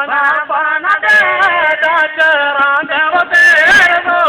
ਬਣਾ ਬਣਾ ਦੇ ਡਾਕਰਾਂ ਦੇ ਵਤੇਰ ਦੋ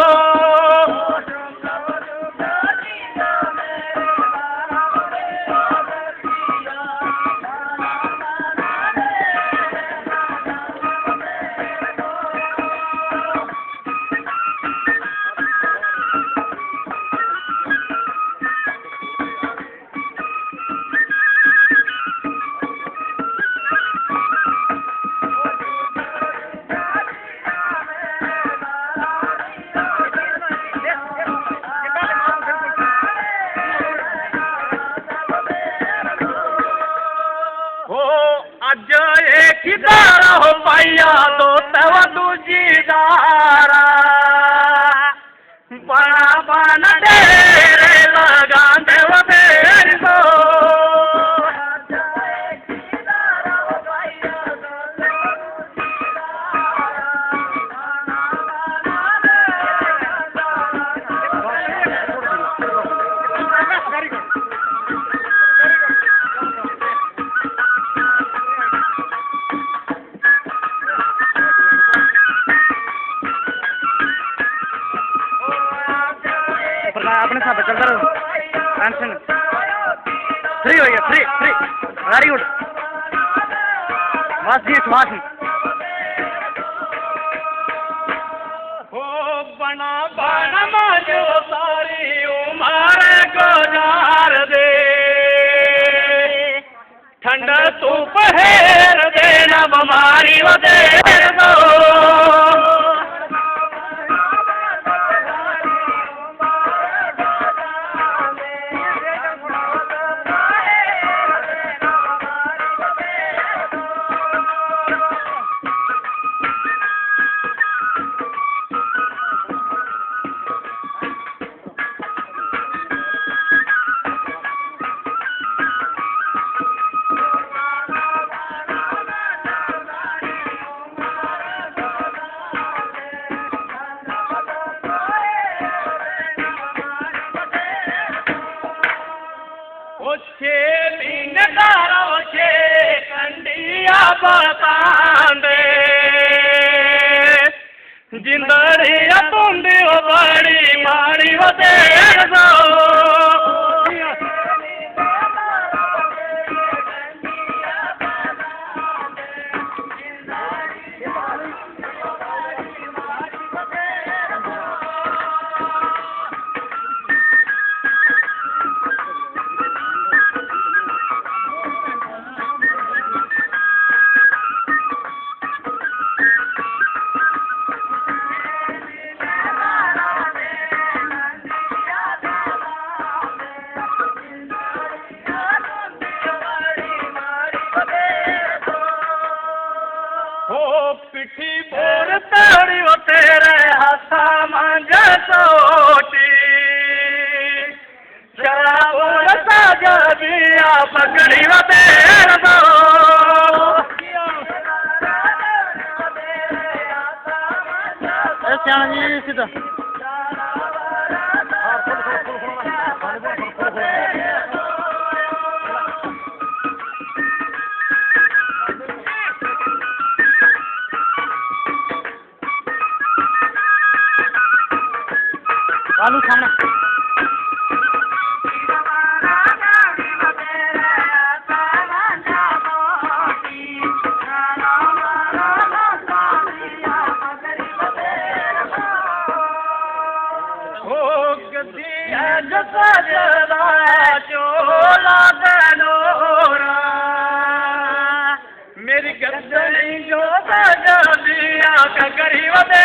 ਅੱਜ ਇੱਕ ਹੀ ਦਾਰਾ ਹੋ ਪਾਈਆ ਦੋ ਤਵ ਦੂਜੀ ਦਾਰਾ ਬਣਾ ਬਣਾ ਡੇਰੇ ਲਗਾਂਦੇ ਵਤੇਰ ਦੋ अपने साथ चलता रहो टेंशन फ्री हो गया फ्री वेरी गुड बस जी श्वास बना बना माजो सारी उमर गुजार दे ठंडा तू पहेर दे ना बीमारी वधेर दो कंडिया बतांदे जिंदड़िया तुंदी बड़ी माड़ी वधेर दो पिठी बोर तड़ी वो तेरे हाथा मंग सोटी शराब साजा बिया पकड़ी वो तेरे दो जी सीधा आलू सामने मेरी गर्दनी जो दिया करी वदे